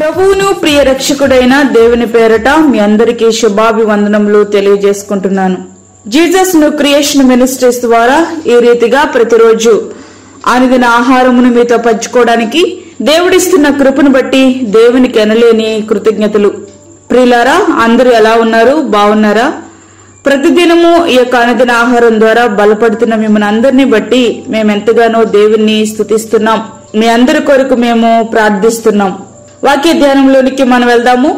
ప్రభువును ప్రియ రక్షకుడైన దేవుని పేరట మీ అందరికీ శుభాభివందనములు తెలియజేసుకుంటున్నాను. జీసస్ ను క్రియేషన్ మినిస్ట్రీస్ ద్వారా ఈ రీతిగా ప్రతిరోజు అనుదిన ఆహారమును మీతో పంచుకోవడానికి దేవుడిస్తున్న కృపను బట్టి దేవునికి ఎనలేని కృతజ్ఞతలు. ప్రియులారా, అందరూ ఎలా ఉన్నారు? బాగున్నారా? ప్రతిదినము ఈ యొక్క అనుదిన ఆహారం ద్వారా బలపడుతున్న మిమ్మల్ని అందరినీ బట్టి మేమెంతగానో దేవుణ్ణి స్తుతిస్తున్నాం. మీ అందరి కొరకు మేము ప్రార్థిస్తున్నాం. వాక్య ధ్యానంలోనికి మనం వెళ్దాము.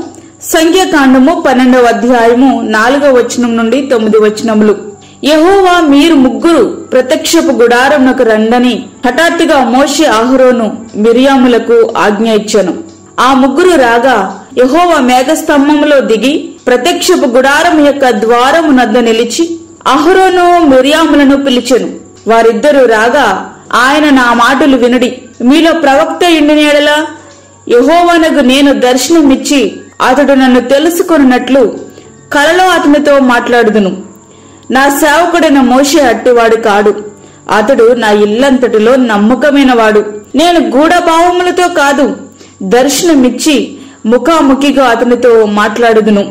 సంఖ్యాకాండము 12వ అధ్యాయము 4వ వచనం నుండి 9 వచనములు. యెహోవా మీరు ముగ్గురు ప్రత్యక్షపు గుడారమునకు రండని హఠాత్తుగా మోషే, అహరోను, మిరియాములకు ఆజ్ఞ ఇచ్చెను. ఆ ముగ్గురు రాగా యెహోవా మేఘస్తంభములో దిగి ప్రత్యక్షపు గుడారం యొక్క ద్వారము నద్ద నిలిచి అహరోను, మిరియాములను పిలిచెను. వారిద్దరూ రాగా ఆయన, నా మాటలు వినుడి. మీలో ప్రవక్త ఇండిన యెడల యెహోవానగు నేను దర్శనమిచ్చి అతడు నన్ను తెలుసుకొనున్నట్లు కలలో అతనితో మాట్లాడుదును. నా సేవకుడైన మోషే అట్టివాడు కాడు. అతడు నా ఇల్లంతటిలో నమ్మకమైన వాడు. నేను గూఢభావములతో కాదు, దర్శనమిచ్చి ముఖాముఖిగా అతనితో మాట్లాడుదును.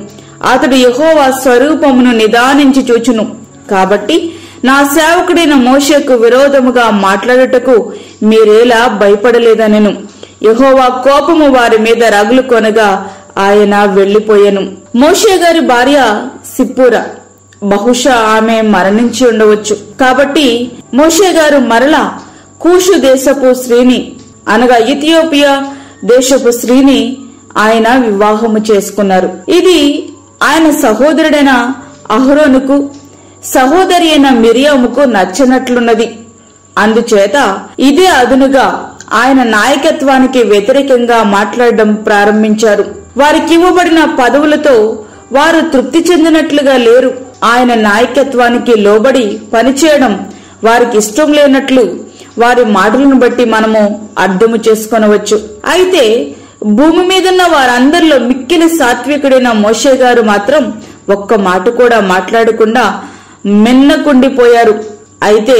అతడు యెహోవా స్వరూపమును నిదానించి చూచును. కాబట్టి నా సేవకుడైన మోషేకు విరోధముగా మాట్లాడుటకు మీరేలా భయపడలేదనెను. యెహోవా కోపము వారి మీద రగులు కొనగా ఆయన వెళ్లిపోయెను. మోషే గారి భార్య సిప్పోరా, బహుశా ఆమె మరణించి ఉండవచ్చు. కాబట్టి మోషే గారు మరలా కూషు దేశపు స్త్రీని, అనగా ఇథియోపియా దేశపు స్త్రీని ఆయన వివాహము చేసుకున్నారు. ఇది ఆయన సహోదరుడైన అహరోనుకు, సహోదరి అయిన మిరియాముకు నచ్చనట్లున్నది. అందుచేత ఇదే అదునుగా ఆయన నాయకత్వానికి వ్యతిరేకంగా మాట్లాడడం ప్రారంభించారు. వారికి ఇవ్వబడిన పదవులతో వారు తృప్తి చెందినట్లుగా లేరు. ఆయన నాయకత్వానికి లోబడి పనిచేయడం వారికి ఇష్టం లేనట్లు వారి మాటలను బట్టి మనము అర్థము చేసుకొనవచ్చు. అయితే భూమి మీదున్న వారందరిలో మిక్కిలి సాత్వికుడైన మోషే గారు మాత్రం ఒక్క మాట కూడా మాట్లాడకుండా మిన్నకుండిపోయారు. అయితే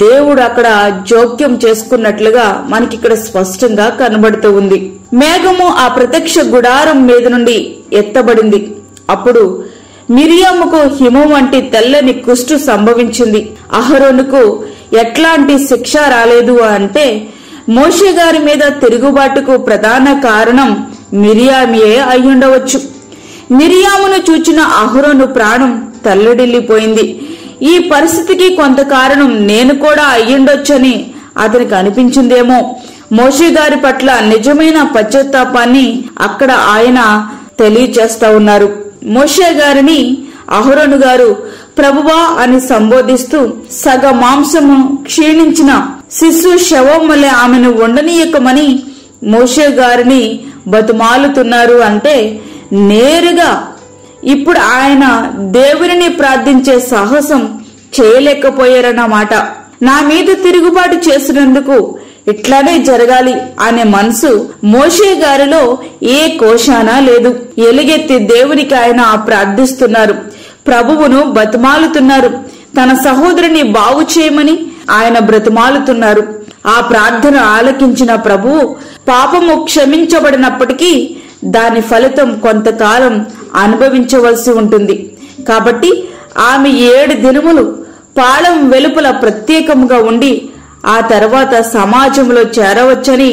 దేవుడు అక్కడ జోక్యం చేసుకున్నట్లుగా మనకిక్కడ స్పష్టంగా కనబడుతూ ఉంది. మేఘము ఆ ప్రత్యక్ష గుడారం మీద నుండి ఎత్తబడింది. అప్పుడు మిరియాముకు హిమం వంటి తెల్లని కుష్టు సంభవించింది. అహరోనుకు ఎట్లాంటి శిక్ష రాలేదు అంటే మోషే గారి మీద తిరుగుబాటుకు ప్రధాన కారణం మిరియామియే అయ్యుండవచ్చు. మిరియామును చూచిన అహరోను ప్రాణం తల్లడిల్లిపోయింది. ఈ పరిస్థితికి కొంత కారణం నేను కూడా అయ్యుండొచ్చని అతనికి అనిపించిందేమో. మోషే గారి పట్ల నిజమైన పశ్చాత్తాపాన్ని అక్కడ ఆయన తెలియచేస్తా ఉన్నారు. మోషే గారిని అహరోను గారు ప్రభువా అని సంబోధిస్తూ సగ మాంసము క్షీణించిన శిశు శవం వలె ఆమెను ఉండనీయకమని మోషే గారిని బతుమాలుతున్నారు. అంటే నేరుగా ఇప్పుడు ఆయన దేవుని ప్రార్థించే సాహసం చేయలేకపోయారన్నమాట. నా మీద తిరుగుబాటు చేసినందుకు ఇట్లానే జరగాలి అనే మనసు మోషే గారిలో ఏ కోశానా లేదు. ఎలుగెత్తి దేవునికి ఆయన ప్రార్థిస్తున్నారు, ప్రభువును బతిమాలుతున్నారు. తన సహోదరుని బాగు చేయమని ఆయన బ్రతిమాలుతున్నారు. ఆ ప్రార్థన ఆలకించిన ప్రభువు పాపము క్షమించబడినప్పటికీ దాని ఫలితం కొంతకాలం అనుభవించవలసి ఉంటుంది. కాబట్టి ఆమె 7 దినములు పాళం వెలుపల ప్రత్యేకముగా ఉండి ఆ తర్వాత సమాజంలో చేరవచ్చని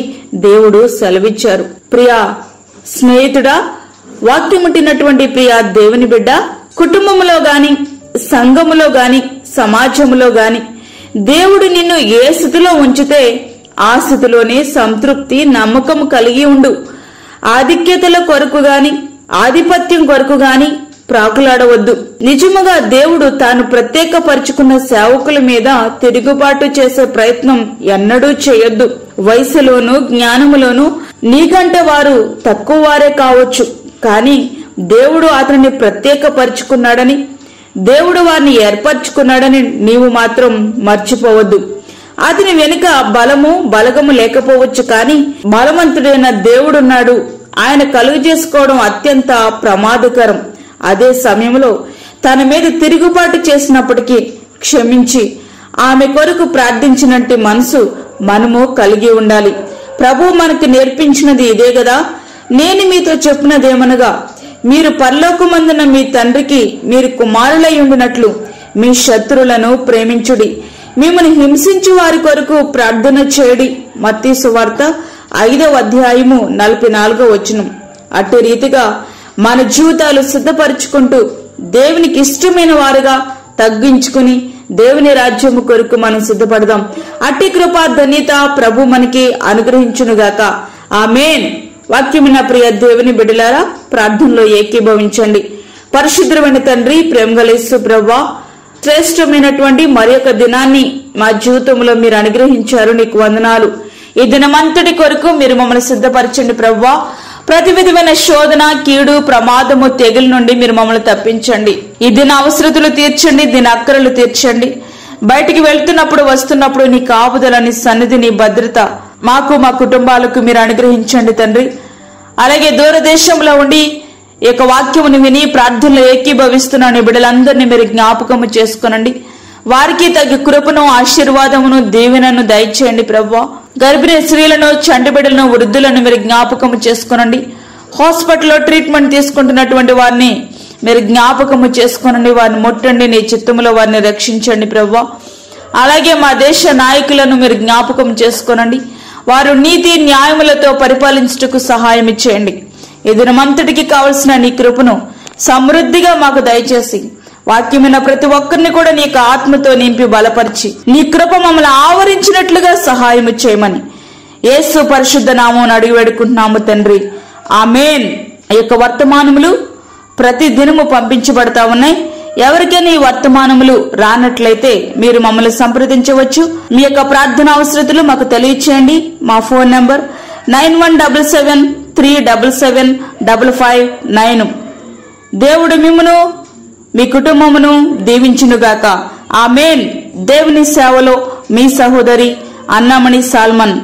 దేవుడు సెలవిచ్చారు. ప్రియా స్నేహితుడా, వాక్యముంటినటువంటి ప్రియా దేవుని బిడ్డ, కుటుంబములో గాని, సంఘములో గాని, సమాజములో గాని దేవుడు నిన్ను ఏ స్థితిలో ఉంచితే ఆ స్థితిలోనే సంతృప్తి, నమ్మకము కలిగి ఉండు. ఆధిక్యతల కొరకు గాని, ఆధిపత్యం కొరకు గాని ప్రాకులాడవద్దు. నిజముగా దేవుడు తాను ప్రత్యేకపరుచుకున్న సేవకుల మీద తిరుగుబాటు చేసే ప్రయత్నం ఎన్నడూ చేయొద్దు. వయసులోను, జ్ఞానములోను నీకంటే వారు తక్కువ వారే కావచ్చు, కానీ దేవుడు అతనిని ప్రత్యేకపరుచుకున్నాడని, దేవుడు వారిని ఏర్పరచుకున్నాడని నీవు మాత్రం మర్చిపోవద్దు. అతని వెనుక బలము, బలగము లేకపోవచ్చు, కానీ బలవంతుడైన దేవుడున్నాడు. ఆయన కలుగు చేసుకోవడం అత్యంత ప్రమాదకరం. అదే సమయంలో తన మీద తిరుగుబాటు చేసినప్పటికీ క్షమించి ఆమె కొరకు ప్రార్థించినట్టు మనసు మనము కలిగి ఉండాలి. ప్రభు మనకు నేర్పించినది ఇదే కదా. నేను మీతో చెప్పున్నదేమనగా, మీరు పరలోకమందున మీ తండ్రికి మీరు కుమారులై ఉండినట్లు మీ శత్రులను ప్రేమించుడి, మిమ్మల్ని హింసించు వారి కొరకు ప్రార్థన చేయడి. మత్తయి సువార్త 5వ అధ్యాయము 44వ వచనం. అట్టి రీతిగా మన జీవితాలు సిద్ధపరచుకుంటూ దేవునికి ఇష్టమైన వారుగా తగ్గించుకుని దేవుని రాజ్యము కొరకు మనం సిద్ధపడదాం. అట్టి కృపా ధన్యత ప్రభు మనకి అనుగ్రహించునుగాక. ఆమేన్. వాక్యమైన ప్రియ దేవుని బిడ్డలారా, ప్రార్థనలో ఏకీభవించండి. పరిశుద్ధమైన తండ్రి, ప్రేమగల యేసు ప్రభువా, శ్రేష్టమైనటువంటి మరి ఒక దినాన్ని మా జీవితంలో మీరు అనుగ్రహించారు. నీకు వందనాలు. ఈ దినమంతటి కొరకు మీరు మమ్మల్ని సిద్ధపరచండి ప్రభువా. ప్రతి విధమైన శోధన, కీడు, ప్రమాదము, తెగుల నుండి మీరు మమ్మల్ని తప్పించండి. ఈ దిన అవసరతలు తీర్చండి, దిన అక్కరలు తీర్చండి. బయటికి వెళ్తున్నప్పుడు వస్తున్నప్పుడు నీ కాపుదల, నీ సన్నిధి, నీ భద్రత మాకు మా కుటుంబాలకు మీరు అనుగ్రహించండి తండ్రి. అలాగే దూరదేశంలో ఉండి ఈ యొక్క వాక్యమును విని ప్రార్థనలో ఏకీభవిస్తున్నాను బిడ్డలందరినీ మీరు జ్ఞాపకము చేసుకునండి. వారికి తగ్గ కృపను, ఆశీర్వాదమును, దీవెనను దయచేయండి ప్రభువా. గర్భిణీ స్త్రీలను, చంటి బిడ్డలను, వృద్ధులను మీరు జ్ఞాపకము చేసుకునండి. హాస్పిటల్లో ట్రీట్మెంట్ తీసుకుంటున్నటువంటి వారిని మీరు జ్ఞాపకము చేసుకునండి. వారిని ముట్టండి, నీ చిత్తములో వారిని రక్షించండి ప్రభువా. అలాగే మా దేశ నాయకులను మీరు జ్ఞాపకం చేసుకునండి. వారు నీతి న్యాయములతో పరిపాలించుటకు సహాయం ఇచ్చేయండి. ఈ దినమంతటికి కావలసిన నీ కృపను సమృద్ధిగా మాకు దయచేసి వాక్యమైన ప్రతి ఒక్కరిని కూడా నీ యొక్క ఆత్మతో నింపి బలపరిచి నీ కృప మమ్మల్ని ఆవరించినట్లుగా సహాయం చేయమని యేసు పరిశుద్ధ నామమున అడిగి వేడుకుంటున్నాము తండ్రి. ఆమేన్. ఈ యొక్క వర్తమానములు ప్రతి దినము పంపించబడతా ఉన్నాయి. ఎవరికైనా ఈ వర్తమానములు రానట్లయితే మీరు మమ్మల్ని సంప్రదించవచ్చు. మీ యొక్క ప్రార్థన అవసరతలు మాకు తెలియచేయండి. మా ఫోన్ నంబర్ 9177377559. దేవుడు మిమ్మును మీ కుటుంబమును దీవించునుగాక. ఆమేన్. దేవుని సేవలో మీ సహోదరి అన్నామణి సాల్మన్.